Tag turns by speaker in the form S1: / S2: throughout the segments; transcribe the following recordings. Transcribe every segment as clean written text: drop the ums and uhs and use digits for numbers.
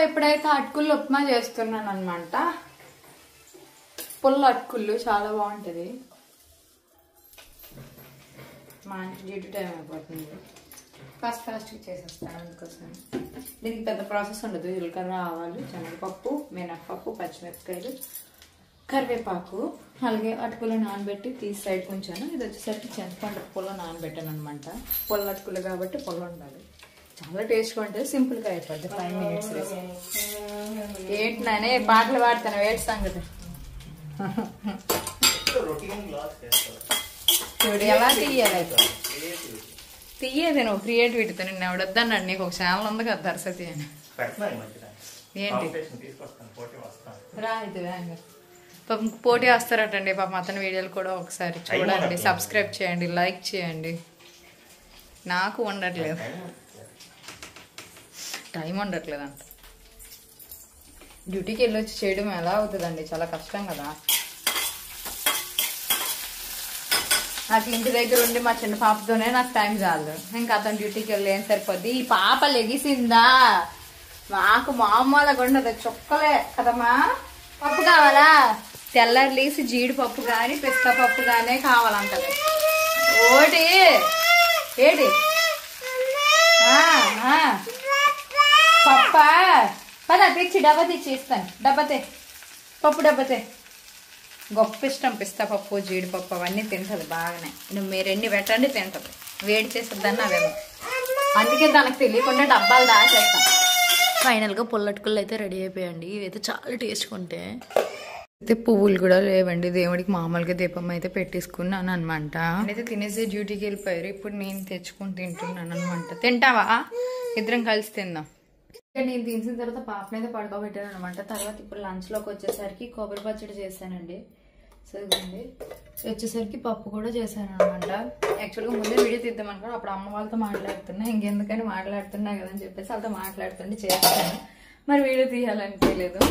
S1: ఇప్పుడైతే అటుకులు ఉప్మా చేస్తున్నాను అనమాట. పుల్ల అటుకులు చాలా బాగుంటుంది. మా ఇంటి డ్యూటీ టైం అయిపోతుంది, ఫాస్ట్గా చేసేస్తాను. అందుకోసం దీనికి పెద్ద ప్రాసెస్ ఉండదు. జీలకర్ర, ఆవాలు, శనగపప్పు, మినప్పప్పు, పచ్చిమిరపకాయలు, కరివేపాకు, అలాగే అటుకులు నానబెట్టి తీసి సైడ్కి ఉంచాను. ఇది వచ్చేసరికి చింతపండు పుల్ల నానబెట్టాను అనమాట. పుల్ల అటుకులు కాబట్టి పుల్ల ఉండాలి. చాలా టేస్ట్గా ఉంటుంది, సింపుల్గా అయిపోద్ది. 5 minutes. ఏంటి నానే పాటలు పాడతాను, వేడి సంగతి చూడు ఎలా తీయాలి. తీయేది నువ్వు క్రియేటివిటీతో. నిన్ను ఎవడొద్దన్నాడు, నీకు ఒక ఛానల్ ఉంది కదా దర్శతి అని. ఏంటి రా ఇది పాపం పోటీ వస్తారటండి. పాపం అతని వీడియోలు కూడా ఒకసారి చూడండి, సబ్స్క్రైబ్ చేయండి, లైక్ చేయండి. నాకు ఉండట్లేదు, టైం ఉండట్లేదు అంట. డ్యూటీకి వెళ్ళి వచ్చి చేయడం ఎలా అవుతుందండి, చాలా కష్టం కదా. నాకు ఇంటి దగ్గర ఉండి మా చిన్న పాపతోనే నాకు టైం చాలదు. ఇంకా అతను డ్యూటీకి వెళ్ళి ఏం సరిపోద్ది. ఈ పాప లెగిసిందా మాకు మామూలుగా ఉండదు, చుక్కలే కదమ్మా. పప్పు కావాలా? తెల్లారి లేసి జీడిపప్పు కానీ పిస్తా పప్పు కానీ కావాలంటది. ఓటి ఏడి పప్ప పద తెచ్చి డబ్బా తెచ్చి ఇస్తాను. డబ్బతే పప్పు డబ్బతే. గొప్ప ఇష్టం పిస్తా పప్పు, జీడిపప్పు అవన్నీ తింటది బాగానే. నువ్వు మీరు ఎన్ని పెట్టండి తింటది, వేడి చేసేద్దాన్ని అవేమో. అందుకే తనకు తెలియకుండా డబ్బాలు దాచేస్తాం. ఫైనల్గా పుల్లటుకులు అయితే రెడీ అయిపోయాయండి. ఇవైతే చాలా టేస్ట్గా ఉంటాయి. అయితే పువ్వులు కూడా లేవండి, దేవుడికి మామూలుగా దీపం అయితే పెట్టేసుకున్నాను అనమాట. అయితే తినేసి డ్యూటీకి వెళ్ళిపోయారు. ఇప్పుడు నేను తెచ్చుకొని తింటున్నాను అనమాట. తింటావా? ఇద్దరం కలిసి తిందాం. నేను తినేసిన తర్వాత పాపనైతే పడుకోబెట్టాను అనమాట. తర్వాత ఇప్పుడు లంచ్లోకి వచ్చేసరికి కొబ్బరి పచ్చడి చేశానండి. సో ఇదండి వచ్చేసరికి పప్పు కూడా చేశాను అనమాట. యాక్చువల్గా ముందే వీడియో తీద్దాం అనుకో, అప్పుడు అమ్మ వాళ్ళతో మాట్లాడుతున్నా. ఇంకెందుకని మాట్లాడుతున్నా కదా అని చెప్పేసి వాళ్ళతో మాట్లాడుతుంటే చేస్తాను. మరి వీడియో తీయాలనిపించలేదు,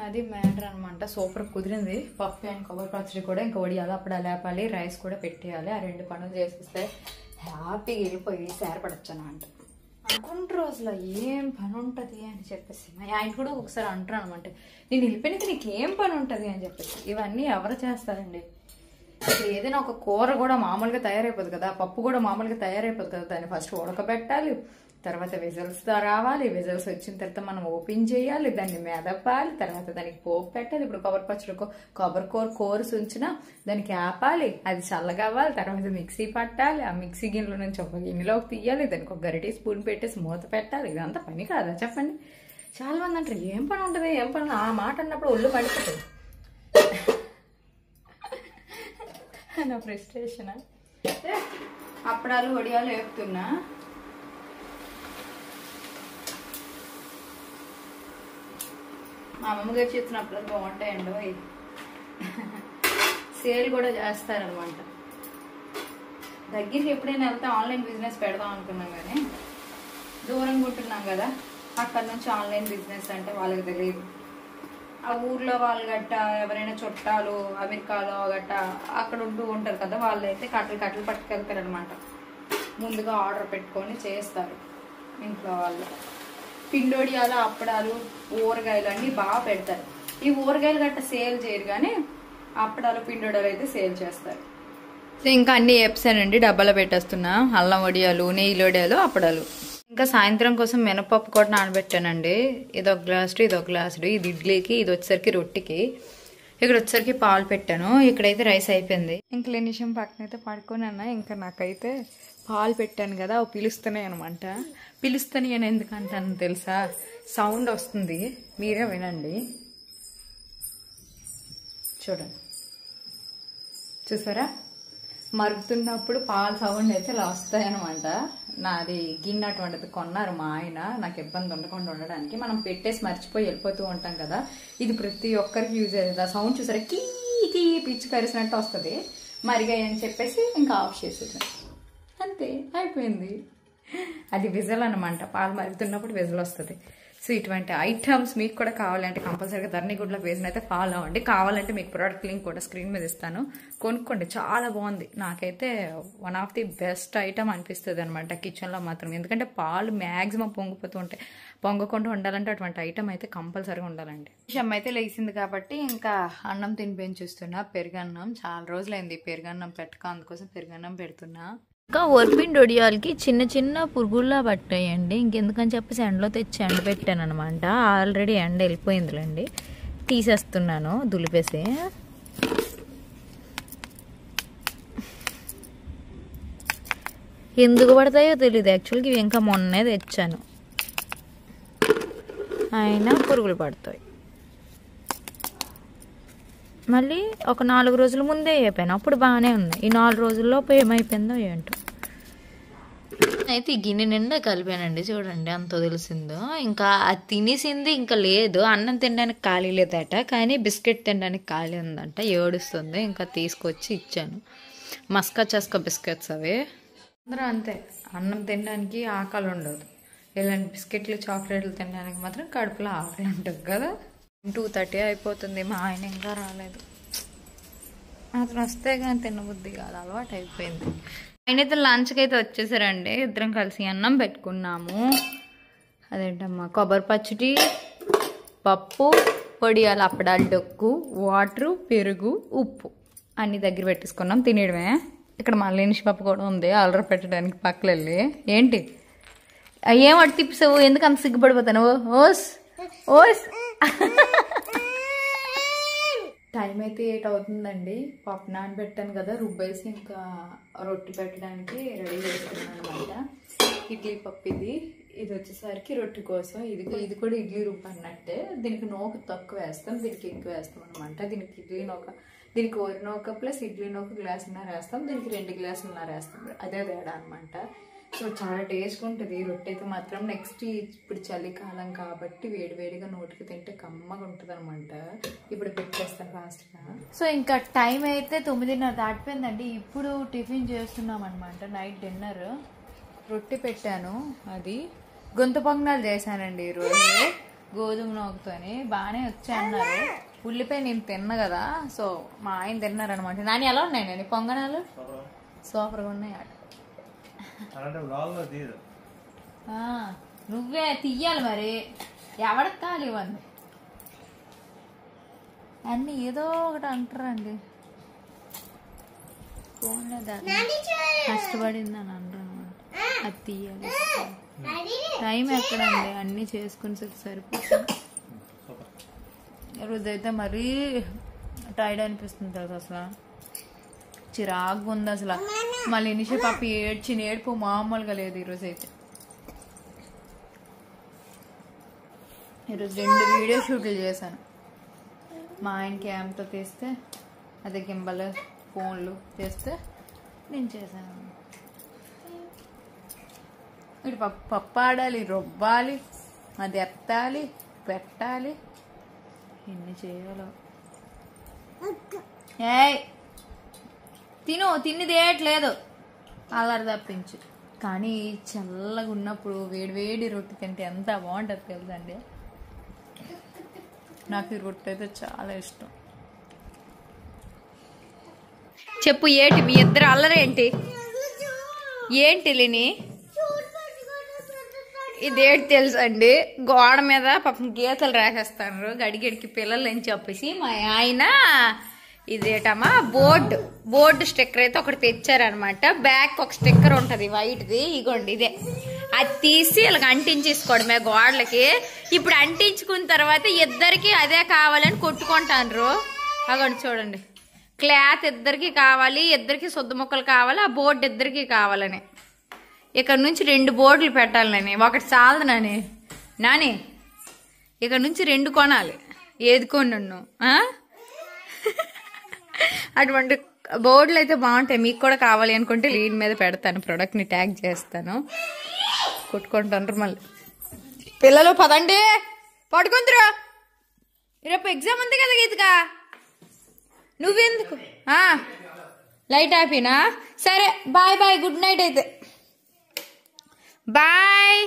S1: అది మ్యాటర్ అనమాట. సూపర్ కుదిరింది. పప్పు అండ్ కొబ్బరి పచ్చడి కూడా. ఇంకా వడియాలి, అప్పుడు లేపాలి, రైస్ కూడా పెట్టేయాలి. ఆ 2 పనులు చేసేస్తే హ్యాపీగా వెళ్ళిపోయి సేరపడచ్చు అనమాట. అనుకుంటారు అసలు ఏం పని ఉంటుంది అని చెప్పేసి. ఆయన కూడా ఒకసారి అంటారు అనమాట, నేను వెళ్ళిపోయినాక నీకేం పని ఉంటుంది అని చెప్పేసి. ఇవన్నీ ఎవరు చేస్తారండి? ఇప్పుడు ఏదైనా ఒక కూర కూడా మామూలుగా తయారైపోదు కదా, పప్పు కూడా మామూలుగా తయారైపోదు కదా. దాన్ని ఫస్ట్ ఉడకబెట్టాలి, తర్వాత విజిల్స్ రావాలి, విజిల్స్ వచ్చిన తర్వాత మనం ఓపెన్ చేయాలి, దాన్ని మెదపాలి, తర్వాత దానికి పోపు పెట్టాలి. ఇప్పుడు కొబ్బరి పచ్చడి కొబ్బరి కోర్స్ ఉంచిన దానికి ఆపాలి, అది చల్లగా అవ్వాలి, తర్వాత మిక్సీ పట్టాలి, ఆ మిక్సీ గిన్నెలో నుంచి ఒక గిన్నెలోకి తీయాలి, దానికి ఒక గరిటె స్పూన్ పెట్టేసి మూత పెట్టాలి. ఇదంతా పని కాదా చెప్పండి? చాలా మంది అంటారు ఏం పని ఉంటుంది, ఏం పని. ఆ మాట అన్నప్పుడు ఒళ్ళు పడిపోతుంది. నా ఫ్రస్ట్రేషన్. అప్పడాలు వడియాలు వేపుతున్నా. మా అమ్మమ్మ గారు చేస్తున్నప్పుడు బాగుంటాయండి. సేల్ కూడా చేస్తారనమాట. దగ్గరికి ఎప్పుడైనా వెళ్తే ఆన్లైన్ బిజినెస్ పెడదాం అనుకున్నాం, కానీ దూరంగా ఉంటున్నాం కదా, అక్కడ నుంచి ఆన్లైన్ బిజినెస్ అంటే వాళ్ళకి తెలియదు. ఆ ఊర్లో వాళ్ళు గట్ట ఎవరైనా చుట్టాలు అమెరికాలో గట్ట అక్కడ ఉంటూ ఉంటారు కదా, వాళ్ళు అయితే కట్టలు పట్టుకెళ్తారు అనమాట. ముందుగా ఆర్డర్ పెట్టుకొని చేస్తారు ఇంట్లో వాళ్ళు. పిండోడియాలు, అప్పడాలు, ఊరగాయలు అన్నీ బాగా పెడతారు. ఈ ఊరగాయలు గట్ట సేల్ చేయరు, కానీ అప్పడాలు పిండోడాలు అయితే సేల్ చేస్తారు. ఇంకా అన్ని వేపుసానండి, డబ్బాలో పెట్టేస్తున్నా. అల్లం వడియాలు, నెయ్యి వడియాలు, అప్పడాలు. ఇంకా సాయంత్రం కోసం మినపప్పు కూడా నానబెట్టానండి. ఇదొక గ్లాసుడు, ఇదొక గ్లాసుడు. ఇది ఇడ్లీకి, ఇది వచ్చేసరికి రొట్టికి. ఇక్కడ వచ్చేసరికి పాలు పెట్టాను. ఇక్కడైతే రైస్ అయిపోయింది. ఇంకా లేని విషయం పక్కనైతే పడుకున్నా. ఇంకా నాకైతే పాలు పెట్టాను కదా, అవి పిలుస్తున్నాయి అనమాట. పిలుస్తాను అని ఎందుకంటాను తెలుసా? సౌండ్ వస్తుంది, మీరే వినండి. చూడండి, చూసారా? మరుగుతున్నప్పుడు పాలు సౌండ్ అయితే ఇలా వస్తాయన్నమాట. నాది గిన్నె అటువంటిది కొన్నారు మా ఆయన, నాకు ఇబ్బంది ఉండకుండా ఉండడానికి. మనం పెట్టేసి మర్చిపోయి వెళ్ళిపోతూ ఉంటాం కదా, ఇది ప్రతి ఒక్కరికి యూజ్ అయ్యేది. ఆ సౌండ్ చూసారా, కీ కీ పిచ్చి కరిసినట్టు వస్తుంది. మరిగాయి అని చెప్పేసి ఇంకా ఆఫ్ చేసేది, అంతే అయిపోయింది. అది విజల్ అనమాట. పాలు మరుగుతున్నప్పుడు విజల్ వస్తుంది. సో ఇటువంటి ఐటమ్స్ మీకు కూడా కావాలంటే కంపల్సరీగా ధరణిగుడ్ల పేజ్ని అయితే ఫాలో అవ్వండి. కావాలంటే మీకు ప్రోడక్ట్ లింక్ కూడా స్క్రీన్ మీద ఇస్తాను, కొనుక్కోండి. చాలా బాగుంది, నాకైతే one of the best item అనిపిస్తుంది అనమాట కిచెన్లో మాత్రం. ఎందుకంటే పాలు మ్యాక్సిమం పొంగిపోతూ ఉంటాయి, పొంగకుండా ఉండాలంటే అటువంటి ఐటమ్ అయితే కంపల్సరీగా ఉండాలండి. విషయం అయితే లేచింది కాబట్టి ఇంకా అన్నం తినిపించేస్తున్నా, పెరుగన్నం. చాలా రోజులైంది పెరుగన్నం పెట్టక, అందుకోసం పెరుగన్నం పెడుతున్నా.
S2: ఇంకా ఒరిపిండి ఒడియాలకి చిన్న చిన్న పురుగుల్లా పట్టాయండి. ఇంకెందుకని చెప్పేసి ఎండలో తెచ్చి ఎండ పెట్టాను అనమాట. ఆల్రెడీ ఎండ వెళ్ళిపోయిందిలేండి, తీసేస్తున్నాను దులిపేసి. ఎందుకు పడతాయో తెలియదు యాక్చువల్గా, ఇవి ఇంకా మొన్నే తెచ్చాను, అయినా పురుగులు పడతాయి. మళ్ళీ ఒక 4 రోజుల ముందే అయిపోయాను, అప్పుడు బాగానే ఉన్నాయి. ఈ 4 రోజుల్లోపు ఏమైపోయిందో ఏంటో. అయితే ఈ గిన్నె నిండా కలిపానండి, చూడండి అంత తెలిసిందో. ఇంకా అది తినేసింది ఇంకా లేదు, అన్నం తినడానికి ఖాళీ లేదట, కానీ బిస్కెట్ తినడానికి ఖాళీ ఉందంట, ఏడుస్తుంది. ఇంకా తీసుకొచ్చి ఇచ్చాను, మస్కా చస్కా బిస్కెట్స్ అవి. అందరూ అంతే, అన్నం తినడానికి ఆకలి ఉండదు, ఇలాంటి బిస్కెట్లు చాక్లెట్లు తినడానికి మాత్రం కడుపులో ఆకలి ఉంటుంది కదా. 2:30 అయిపోతుంది, మా ఆయన ఇంకా రాలేదు. అతను వస్తే కానీ తినబుద్ధి కాదు, అలవాటు అయిపోయింది. ఆయన అయితే లంచ్కి అయితే వచ్చేసారండి, ఇద్దరం కలిసి అన్నం పెట్టుకున్నాము. అదేంటమ్మా, కొబ్బరి పచ్చడి, పప్పు, పొడియాలు, అప్పడాలు, డొక్కు, వాటరు, పెరుగు, ఉప్పు అన్నీ దగ్గర పెట్టేసుకున్నాం, తినేయడమే. ఇక్కడ మళ్ళీ నిష్పప్పు కూడా ఉంది ఆర్డర్ పెట్టడానికి పక్కన వెళ్ళి. ఏంటి ఏం అటు తిప్పిసావు, ఎందుకు అంత సిగ్గుపడిపోతాను? ఓస్ ఓస్ టైం అయితే 8 అవుతుందండి. పప్పు నానబెట్టాను కదా, రుబ్బేసి ఇంకా రొట్టె పెట్టడానికి రెడీ చేస్తున్నాను అనమాట. ఇడ్లీ పప్పు ఇది వచ్చేసరికి రొట్టె కోసం. ఇది కూడా ఇడ్లీ రుబ్బు అన్నట్టే, దీనికి నూక తక్కువ వేస్తాం, దీనికి ఎక్కువ వేస్తాం అనమాట. దీనికి ఇడ్లీ నూక, దీనికి ఒక నూక ప్లస్ ఇడ్లీ నూక గ్లాసున్నర వేస్తాం, దీనికి 2 గ్లాసులున్నర వేస్తాం, అదే తేడా అనమాట. సో చాలా టేస్ట్గా ఉంటుంది రొట్టె అయితే మాత్రం. నెక్స్ట్ ఇప్పుడు చలికాలం కాబట్టి వేడివేడిగా నోటికి తింటే కమ్మగా ఉంటుంది అనమాట. ఇప్పుడు పెట్టేస్తాను ఫాస్ట్గా. సో ఇంకా టైం అయితే 9:30 దాటిపోయిందండి. ఇప్పుడు టిఫిన్ చేస్తున్నాం అనమాట, నైట్ డిన్నర్.
S1: రొట్టె పెట్టాను, అది గొంతు పొంగనాలు చేశానండి ఈరోజు గోధుమ నూకతోని. బాగానే వచ్చాయి అన్నారు. ఉల్లిపాయ నేను తిన్నా కదా, సో మా ఆయన తిన్నారనమాట. నాని ఎలా ఉన్నాయి నేను పొంగనాలు? సూపర్గా ఉన్నాయి.
S2: నువ్వే తీయాలి మరి, ఎవరికి కాలి ఇవన్నీ అన్నీ ఏదో ఒకటి అంటారండి. ఫోన్లో కష్టపడిందని అంటారు అనమాట, అది తీయాలి. టైం ఎక్కడండి, అన్నీ చేసుకుని సరిపోతుంది. ఈరోజు అయితే మరీ టైర్డ్ అనిపిస్తుంది కదా, అసలు చిరాకు ఉంది అసలు. మళ్ళీ నిషి పాప ఏడుపు మామూలుగా లేదు ఈరోజు అయితే. ఈరోజు 2 వీడియో షూట్లు చేశాను. మా ఆయన క్యామ్తో తీస్తే, అదే గింబల్ ఫోన్లు చేస్తే నేను చేశాను. ఇటు పప్పు ఆడాలి, రుబ్బాలి, అది ఎత్తాలి, పెట్టాలి, ఎన్ని చేయాలో. ఏయ్ తినేయట్లేదు అల్లరి తప్పించి. కానీ చల్లగా ఉన్నప్పుడు వేడి రొట్టె తింటే ఎంత బాగుంటుంది తెలుసండి. నాకు ఈ రొట్టె అయితే చాలా ఇష్టం.
S1: చెప్పు, ఏంటి మీ ఇద్దరు అల్లరేంటి? ఏంటి లేని ఇదేంటి తెలుసండి, గోడ మీద పాపం గీతలు రాసేస్తారు గడిగడికి పిల్లలు అని చెప్పేసి మా ఆయన ఇదేటమ్మా బోర్డు స్టిక్కర్ అయితే ఒకటి తెచ్చారనమాట. బ్యాక్ ఒక స్టిక్కర్ ఉంటుంది వైట్ది, ఇగోండి ఇదే. అది తీసి ఇలాగ అంటించేసుకోవడమే గోడలకి. ఇప్పుడు అంటించుకున్న తర్వాత ఇద్దరికి అదే కావాలని కొట్టుకుంటారు. అగోండి చూడండి, క్లాత్ ఇద్దరికి కావాలి, ఇద్దరికి శుద్ధ ముక్కలు కావాలి, ఆ బోర్డు ఇద్దరికి కావాలని. ఇక్కడ నుంచి 2 బోర్డులు పెట్టాలి నాని, ఒకటి చాలదు నాని ఇక్కడ నుంచి 2 కొనాలి. ఏది కొను అటువంటి బోర్డులు అయితే బాగుంటాయి. మీకు కూడా కావాలి అనుకుంటే లీడ్ మీద పెడతాను, ప్రోడక్ట్ని ట్యాగ్ చేస్తాను, కొట్టుకుంటారు. మళ్ళీ పిల్లలు పదండి పడుకుందరు, రేపు ఎగ్జామ్ ఉంది కదా గీతగా. నువ్వెందుకు లైట్ ఆపినా? సరే బాయ్, గుడ్ నైట్ అయితే బాయ్.